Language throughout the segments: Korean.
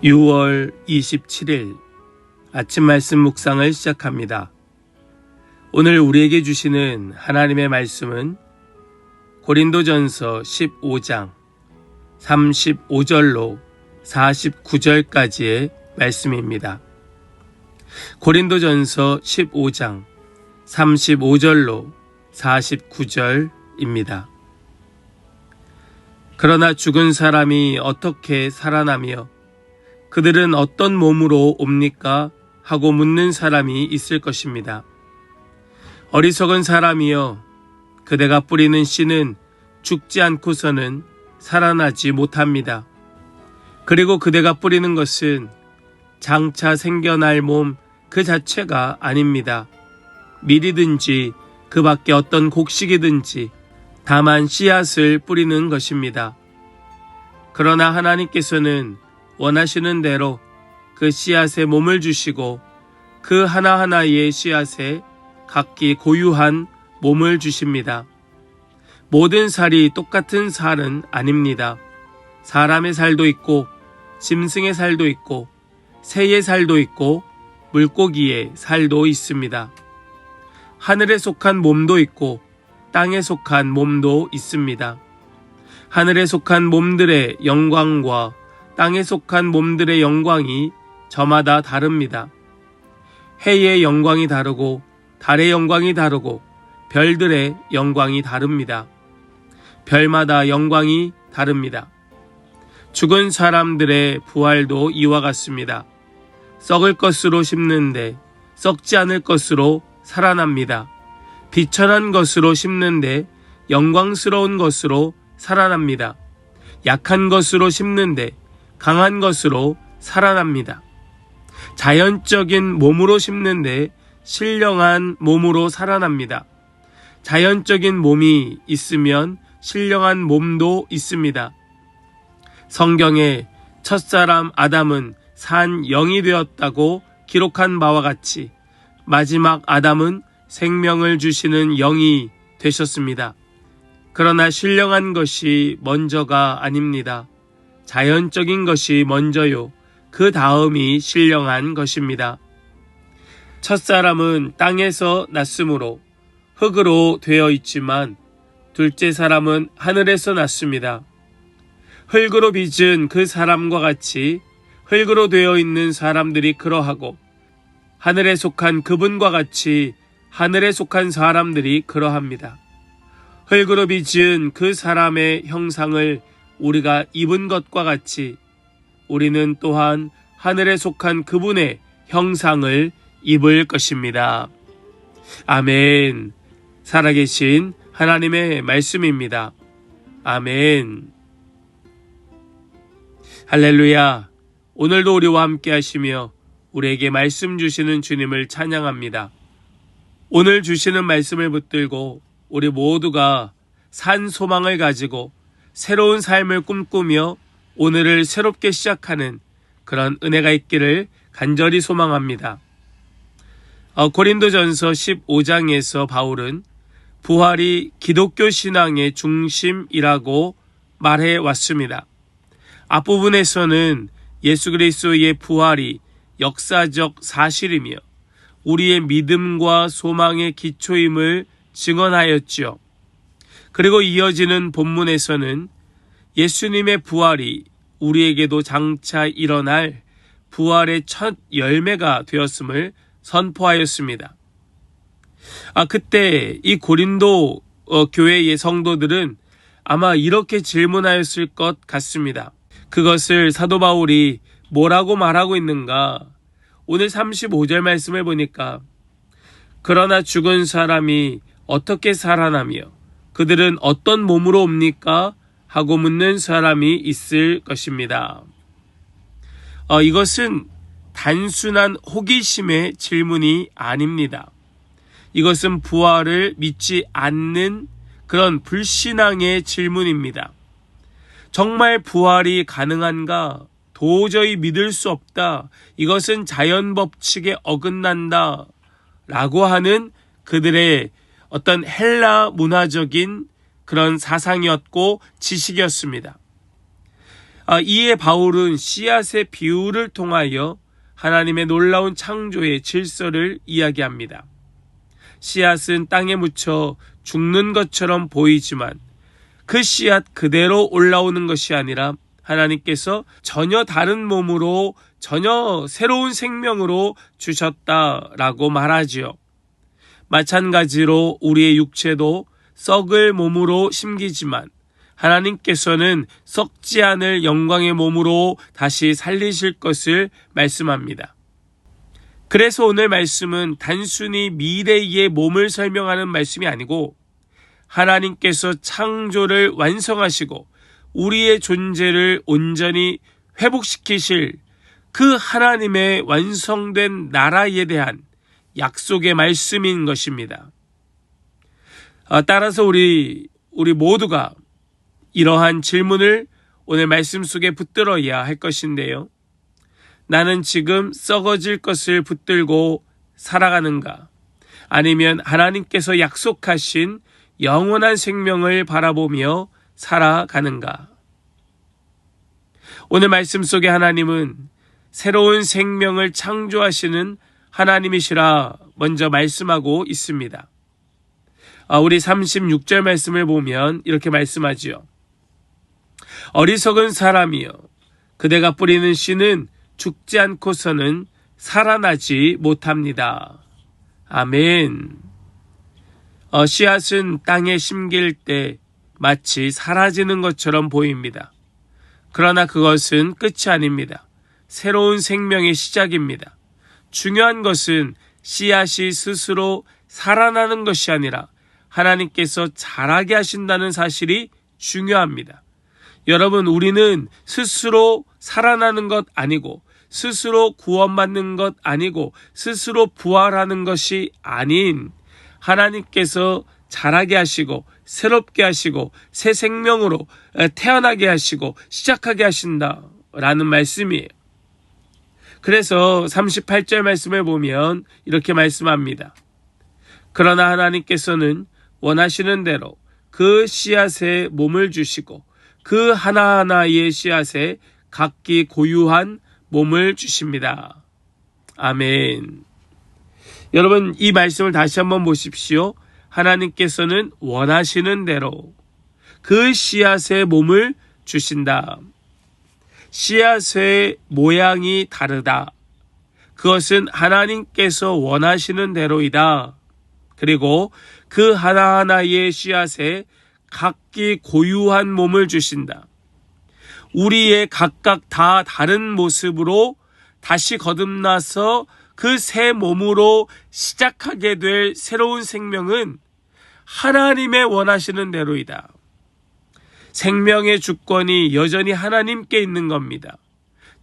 6월 27일 아침 말씀 묵상을 시작합니다. 오늘 우리에게 주시는 하나님의 말씀은 고린도전서 15장 35절로 49절까지의 말씀입니다. 고린도전서 15장 35절로 49절입니다. 그러나 죽은 사람이 어떻게 살아나며 그들은 어떤 몸으로 옵니까? 하고 묻는 사람이 있을 것입니다. 어리석은 사람이여, 그대가 뿌리는 씨는 죽지 않고서는 살아나지 못합니다. 그리고 그대가 뿌리는 것은 장차 생겨날 몸 그 자체가 아닙니다. 밀이든지 그 밖에 어떤 곡식이든지 다만 씨앗을 뿌리는 것입니다. 그러나 하나님께서는 원하시는 대로 그 씨앗에 몸을 주시고 그 하나하나의 씨앗에 각기 고유한 몸을 주십니다. 모든 살이 똑같은 살은 아닙니다. 사람의 살도 있고 짐승의 살도 있고 새의 살도 있고 물고기의 살도 있습니다. 하늘에 속한 몸도 있고 땅에 속한 몸도 있습니다. 하늘에 속한 몸들의 영광과 땅에 속한 몸들의 영광이 저마다 다릅니다. 해의 영광이 다르고 달의 영광이 다르고 별들의 영광이 다릅니다. 별마다 영광이 다릅니다. 죽은 사람들의 부활도 이와 같습니다. 썩을 것으로 심는데 썩지 않을 것으로 살아납니다. 비천한 것으로 심는데 영광스러운 것으로 살아납니다. 약한 것으로 심는데 강한 것으로 살아납니다. 자연적인 몸으로 심는데 신령한 몸으로 살아납니다. 자연적인 몸이 있으면 신령한 몸도 있습니다. 성경에 첫사람 아담은 산 영이 되었다고 기록한 바와 같이 마지막 아담은 생명을 주시는 영이 되셨습니다. 그러나 신령한 것이 먼저가 아닙니다. 자연적인 것이 먼저요, 그 다음이 신령한 것입니다. 첫사람은 땅에서 났으므로 흙으로 되어 있지만 둘째 사람은 하늘에서 났습니다. 흙으로 빚은 그 사람과 같이 흙으로 되어 있는 사람들이 그러하고 하늘에 속한 그분과 같이 하늘에 속한 사람들이 그러합니다. 흙으로 빚은 그 사람의 형상을 우리가 입은 것과 같이 우리는 또한 하늘에 속한 그분의 형상을 입을 것입니다. 아멘. 살아계신 하나님의 말씀입니다. 아멘. 할렐루야. 오늘도 우리와 함께 하시며 우리에게 말씀 주시는 주님을 찬양합니다. 오늘 주시는 말씀을 붙들고 우리 모두가 산 소망을 가지고 새로운 삶을 꿈꾸며 오늘을 새롭게 시작하는 그런 은혜가 있기를 간절히 소망합니다. 고린도전서 15장에서 바울은 부활이 기독교 신앙의 중심이라고 말해 왔습니다. 앞부분에서는 예수 그리스도의 부활이 역사적 사실이며 우리의 믿음과 소망의 기초임을 증언하였죠. 그리고 이어지는 본문에서는 예수님의 부활이 우리에게도 장차 일어날 부활의 첫 열매가 되었음을 선포하였습니다. 그때 이 고린도 교회의 성도들은 아마 이렇게 질문하였을 것 같습니다. 그것을 사도 바울이 뭐라고 말하고 있는가? 오늘 35절 말씀을 보니까 그러나 죽은 사람이 어떻게 살아나며 그들은 어떤 몸으로 옵니까? 하고 묻는 사람이 있을 것입니다. 이것은 단순한 호기심의 질문이 아닙니다. 이것은 부활을 믿지 않는 그런 불신앙의 질문입니다. 정말 부활이 가능한가? 도저히 믿을 수 없다. 이것은 자연 법칙에 어긋난다. 라고 하는 그들의 어떤 헬라 문화적인 그런 사상이었고 지식이었습니다. 이에 바울은 씨앗의 비유를 통하여 하나님의 놀라운 창조의 질서를 이야기합니다. 씨앗은 땅에 묻혀 죽는 것처럼 보이지만 그 씨앗 그대로 올라오는 것이 아니라 하나님께서 전혀 다른 몸으로 전혀 새로운 생명으로 주셨다라고 말하지요. 마찬가지로 우리의 육체도 썩을 몸으로 심기지만 하나님께서는 썩지 않을 영광의 몸으로 다시 살리실 것을 말씀합니다. 그래서 오늘 말씀은 단순히 미래의 몸을 설명하는 말씀이 아니고 하나님께서 창조를 완성하시고 우리의 존재를 온전히 회복시키실 그 하나님의 완성된 나라에 대한 약속의 말씀인 것입니다. 따라서 우리 모두가 이러한 질문을 오늘 말씀 속에 붙들어야 할 것인데요. 나는 지금 썩어질 것을 붙들고 살아가는가? 아니면 하나님께서 약속하신 영원한 생명을 바라보며 살아가는가? 오늘 말씀 속에 하나님은 새로운 생명을 창조하시는 하나님이시라 먼저 말씀하고 있습니다. 우리 36절 말씀을 보면 이렇게 말씀하지요. 어리석은 사람이여, 그대가 뿌리는 씨는 죽지 않고서는 살아나지 못합니다. 아멘. 씨앗은 땅에 심길 때 마치 사라지는 것처럼 보입니다. 그러나 그것은 끝이 아닙니다. 새로운 생명의 시작입니다. 중요한 것은 씨앗이 스스로 살아나는 것이 아니라 하나님께서 자라게 하신다는 사실이 중요합니다. 여러분, 우리는 스스로 살아나는 것 아니고 스스로 구원받는 것 아니고 스스로 부활하는 것이 아닌 하나님께서 자라게 하시고 새롭게 하시고 새 생명으로 태어나게 하시고 시작하게 하신다라는 말씀이에요. 그래서 38절 말씀을 보면 이렇게 말씀합니다. 그러나 하나님께서는 원하시는 대로 그 씨앗에 몸을 주시고 그 하나하나의 씨앗에 각기 고유한 몸을 주십니다. 아멘. 여러분, 이 말씀을 다시 한번 보십시오. 하나님께서는 원하시는 대로 그 씨앗에 몸을 주신다. 씨앗의 모양이 다르다. 그것은 하나님께서 원하시는 대로이다. 그리고 그 하나하나의 씨앗에 각기 고유한 몸을 주신다. 우리의 각각 다 다른 모습으로 다시 거듭나서 그 새 몸으로 시작하게 될 새로운 생명은 하나님의 원하시는 대로이다. 생명의 주권이 여전히 하나님께 있는 겁니다.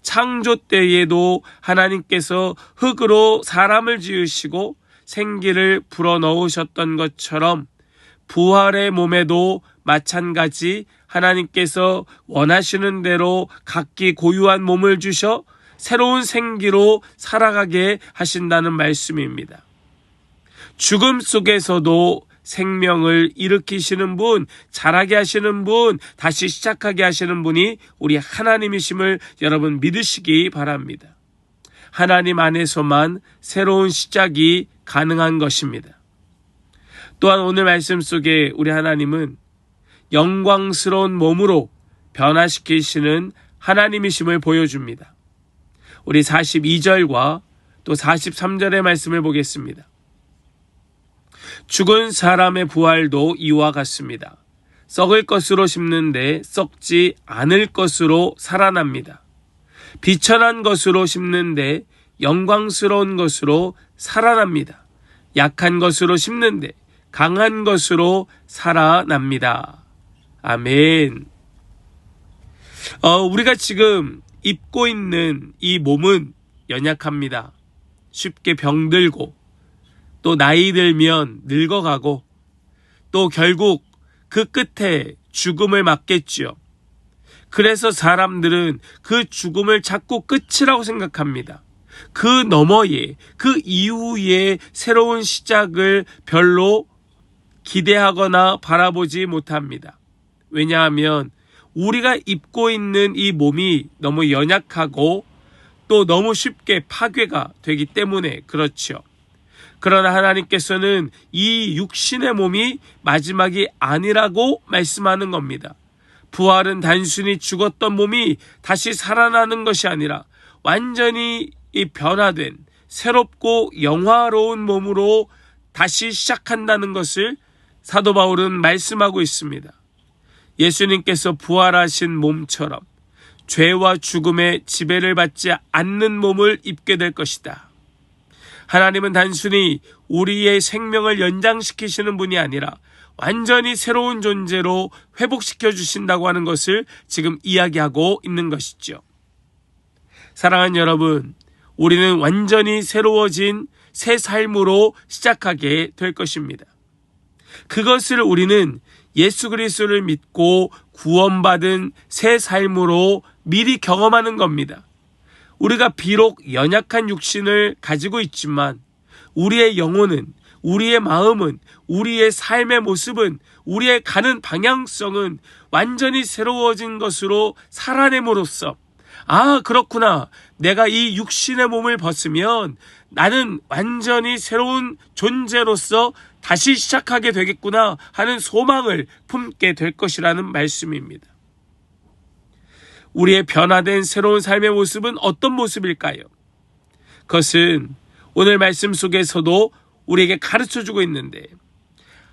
창조 때에도 하나님께서 흙으로 사람을 지으시고 생기를 불어넣으셨던 것처럼 부활의 몸에도 마찬가지 하나님께서 원하시는 대로 각기 고유한 몸을 주셔 새로운 생기로 살아가게 하신다는 말씀입니다. 죽음 속에서도 생명을 일으키시는 분, 자라게 하시는 분, 다시 시작하게 하시는 분이 우리 하나님이심을 여러분 믿으시기 바랍니다. 하나님 안에서만 새로운 시작이 가능한 것입니다. 또한 오늘 말씀 속에 우리 하나님은 영광스러운 몸으로 변화시키시는 하나님이심을 보여줍니다. 우리 42절과 또 43절의 말씀을 보겠습니다. 죽은 사람의 부활도 이와 같습니다. 썩을 것으로 심는데 썩지 않을 것으로 살아납니다. 비천한 것으로 심는데 영광스러운 것으로 살아납니다. 약한 것으로 심는데 강한 것으로 살아납니다. 아멘. 우리가 지금 입고 있는 이 몸은 연약합니다. 쉽게 병들고 또 나이 들면 늙어가고 또 결국 그 끝에 죽음을 맞겠지요. 그래서 사람들은 그 죽음을 자꾸 끝이라고 생각합니다. 그 너머에, 그 이후에 새로운 시작을 별로 기대하거나 바라보지 못합니다. 왜냐하면 우리가 입고 있는 이 몸이 너무 연약하고 또 너무 쉽게 파괴가 되기 때문에 그렇죠. 그러나 하나님께서는 이 육신의 몸이 마지막이 아니라고 말씀하는 겁니다. 부활은 단순히 죽었던 몸이 다시 살아나는 것이 아니라 완전히 변화된 새롭고 영화로운 몸으로 다시 시작한다는 것을 사도 바울은 말씀하고 있습니다. 예수님께서 부활하신 몸처럼 죄와 죽음의 지배를 받지 않는 몸을 입게 될 것이다. 하나님은 단순히 우리의 생명을 연장시키시는 분이 아니라 완전히 새로운 존재로 회복시켜 주신다고 하는 것을 지금 이야기하고 있는 것이죠. 사랑하는 여러분, 우리는 완전히 새로워진 새 삶으로 시작하게 될 것입니다. 그것을 우리는 예수 그리스도를 믿고 구원받은 새 삶으로 미리 경험하는 겁니다. 우리가 비록 연약한 육신을 가지고 있지만 우리의 영혼은, 우리의 마음은, 우리의 삶의 모습은, 우리의 가는 방향성은 완전히 새로워진 것으로 살아냄으로써 그렇구나. 내가 이 육신의 몸을 벗으면 나는 완전히 새로운 존재로서 다시 시작하게 되겠구나 하는 소망을 품게 될 것이라는 말씀입니다. 우리의 변화된 새로운 삶의 모습은 어떤 모습일까요? 그것은 오늘 말씀 속에서도 우리에게 가르쳐주고 있는데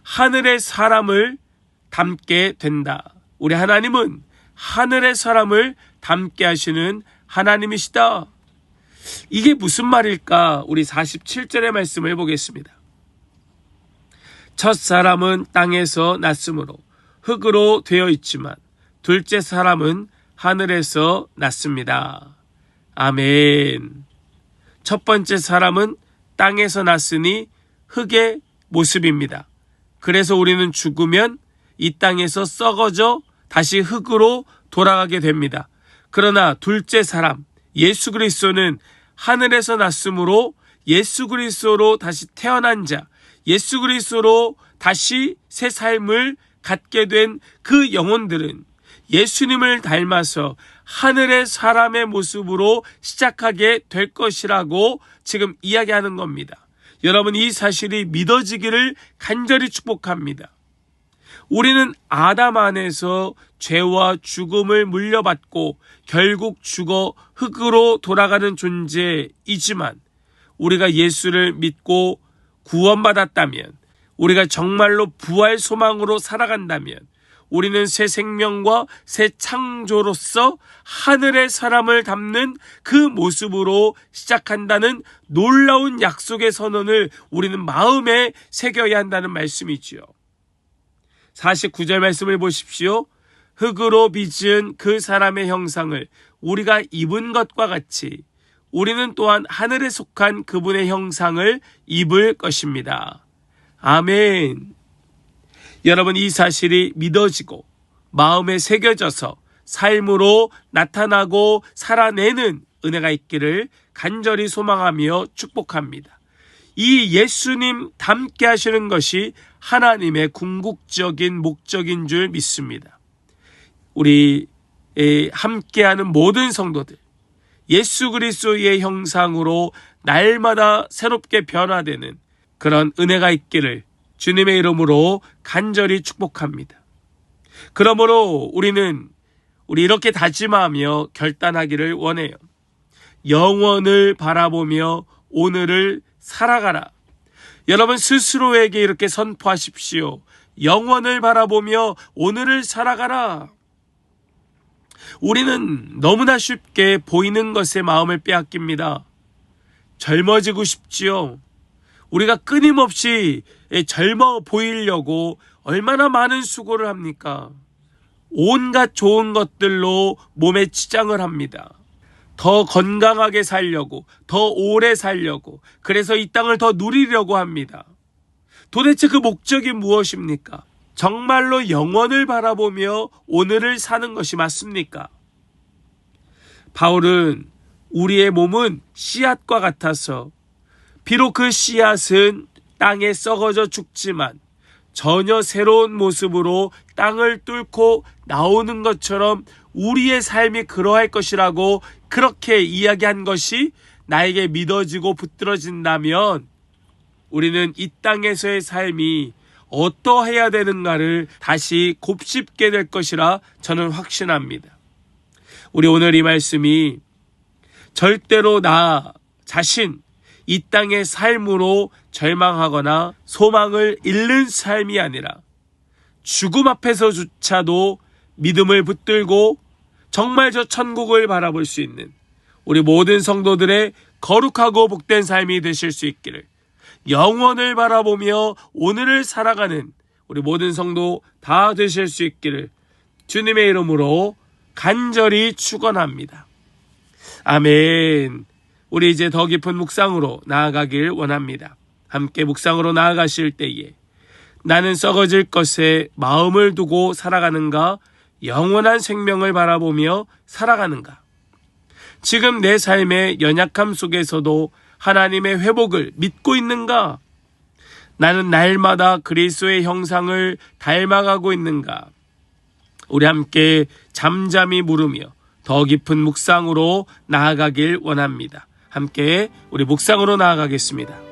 하늘의 사람을 닮게 된다. 우리 하나님은 하늘의 사람을 닮게 하시는 하나님이시다. 이게 무슨 말일까? 우리 47절의 말씀을 보겠습니다. 첫 사람은 땅에서 났으므로 흙으로 되어 있지만 둘째 사람은 하늘에서 났습니다. 아멘. 첫 번째 사람은 땅에서 났으니 흙의 모습입니다. 그래서 우리는 죽으면 이 땅에서 썩어져 다시 흙으로 돌아가게 됩니다. 그러나 둘째 사람, 예수 그리스도는 하늘에서 났으므로 예수 그리스도로 다시 태어난 자, 예수 그리스도로 다시 새 삶을 갖게 된 그 영혼들은 예수님을 닮아서 하늘의 사람의 모습으로 시작하게 될 것이라고 지금 이야기하는 겁니다. 여러분, 이 사실이 믿어지기를 간절히 축복합니다. 우리는 아담 안에서 죄와 죽음을 물려받고 결국 죽어 흙으로 돌아가는 존재이지만 우리가 예수를 믿고 구원받았다면, 우리가 정말로 부활 소망으로 살아간다면 우리는 새 생명과 새 창조로서 하늘의 사람을 담는 그 모습으로 시작한다는 놀라운 약속의 선언을 우리는 마음에 새겨야 한다는 말씀이지요. 49절 말씀을 보십시오. 흙으로 빚은 그 사람의 형상을 우리가 입은 것과 같이 우리는 또한 하늘에 속한 그분의 형상을 입을 것입니다. 아멘. 여러분, 이 사실이 믿어지고 마음에 새겨져서 삶으로 나타나고 살아내는 은혜가 있기를 간절히 소망하며 축복합니다. 이 예수님 닮게 하시는 것이 하나님의 궁극적인 목적인 줄 믿습니다. 우리 함께하는 모든 성도들, 예수 그리스도의 형상으로 날마다 새롭게 변화되는 그런 은혜가 있기를 주님의 이름으로 간절히 축복합니다. 그러므로 우리 이렇게 다짐하며 결단하기를 원해요. 영원을 바라보며 오늘을 살아가라. 여러분 스스로에게 이렇게 선포하십시오. 영원을 바라보며 오늘을 살아가라. 우리는 너무나 쉽게 보이는 것에 마음을 빼앗깁니다. 젊어지고 싶지요. 우리가 끊임없이 젊어 보이려고 얼마나 많은 수고를 합니까? 온갖 좋은 것들로 몸에 치장을 합니다. 더 건강하게 살려고, 더 오래 살려고, 그래서 이 땅을 더 누리려고 합니다. 도대체 그 목적이 무엇입니까? 정말로 영원을 바라보며 오늘을 사는 것이 맞습니까? 바울은 우리의 몸은 씨앗과 같아서 비록 그 씨앗은 땅에 썩어져 죽지만 전혀 새로운 모습으로 땅을 뚫고 나오는 것처럼 우리의 삶이 그러할 것이라고 그렇게 이야기한 것이 나에게 믿어지고 붙들어진다면 우리는 이 땅에서의 삶이 어떠해야 되는가를 다시 곱씹게 될 것이라 저는 확신합니다. 우리 오늘 이 말씀이 절대로 나 자신 이 땅의 삶으로 절망하거나 소망을 잃는 삶이 아니라 죽음 앞에서조차도 믿음을 붙들고 정말 저 천국을 바라볼 수 있는 우리 모든 성도들의 거룩하고 복된 삶이 되실 수 있기를, 영원을 바라보며 오늘을 살아가는 우리 모든 성도 다 되실 수 있기를 주님의 이름으로 간절히 축원합니다. 아멘. 우리 이제 더 깊은 묵상으로 나아가길 원합니다. 함께 묵상으로 나아가실 때에 나는 썩어질 것에 마음을 두고 살아가는가, 영원한 생명을 바라보며 살아가는가. 지금 내 삶의 연약함 속에서도 하나님의 회복을 믿고 있는가? 나는 날마다 그리스도의 형상을 닮아가고 있는가? 우리 함께 잠잠히 물으며 더 깊은 묵상으로 나아가길 원합니다. 함께 우리 묵상으로 나아가겠습니다.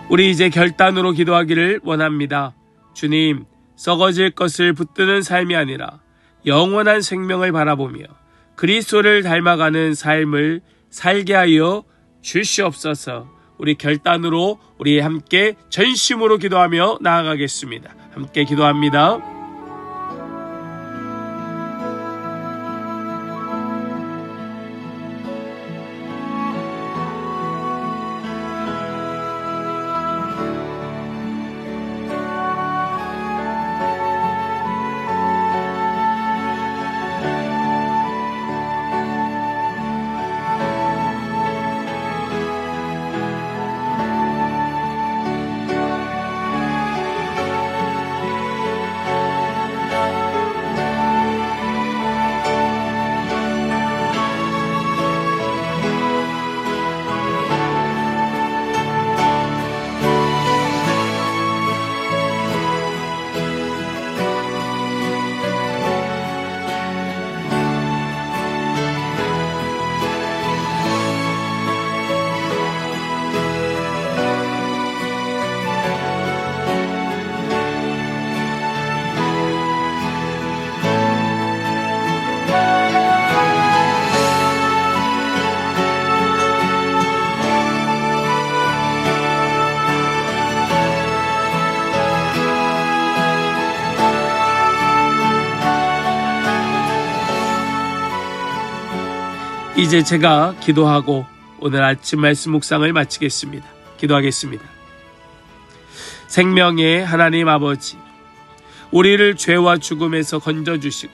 우리 이제 결단으로 기도하기를 원합니다. 주님, 썩어질 것을 붙드는 삶이 아니라 영원한 생명을 바라보며 그리스도를 닮아가는 삶을 살게 하여 주시옵소서. 우리 결단으로 우리 함께 전심으로 기도하며 나아가겠습니다. 함께 기도합니다. 이제 제가 기도하고 오늘 아침 말씀 묵상을 마치겠습니다. 기도하겠습니다. 생명의 하나님 아버지, 우리를 죄와 죽음에서 건져주시고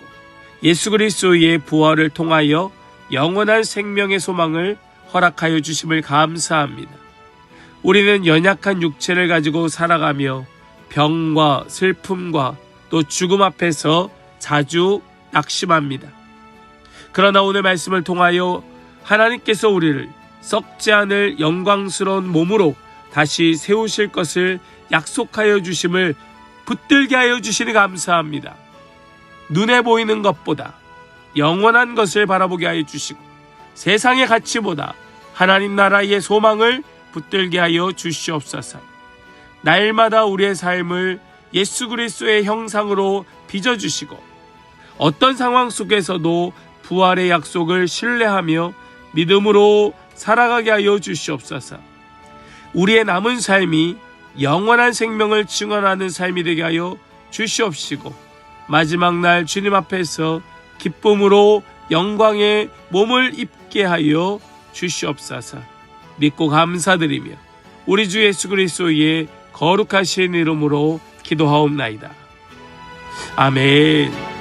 예수 그리스도의 부활을 통하여 영원한 생명의 소망을 허락하여 주심을 감사합니다. 우리는 연약한 육체를 가지고 살아가며 병과 슬픔과 또 죽음 앞에서 자주 낙심합니다. 그러나 오늘 말씀을 통하여 하나님께서 우리를 썩지 않을 영광스러운 몸으로 다시 세우실 것을 약속하여 주심을 붙들게 하여 주시니 감사합니다. 눈에 보이는 것보다 영원한 것을 바라보게 하여 주시고 세상의 가치보다 하나님 나라의 소망을 붙들게 하여 주시옵소서. 날마다 우리의 삶을 예수 그리스도의 형상으로 빚어주시고 어떤 상황 속에서도 부활의 약속을 신뢰하며 믿음으로 살아가게 하여 주시옵소서. 우리의 남은 삶이 영원한 생명을 증언하는 삶이 되게 하여 주시옵시고 마지막 날 주님 앞에서 기쁨으로 영광의 몸을 입게 하여 주시옵소서. 믿고 감사드리며 우리 주 예수 그리스도의 거룩하신 이름으로 기도하옵나이다. 아멘.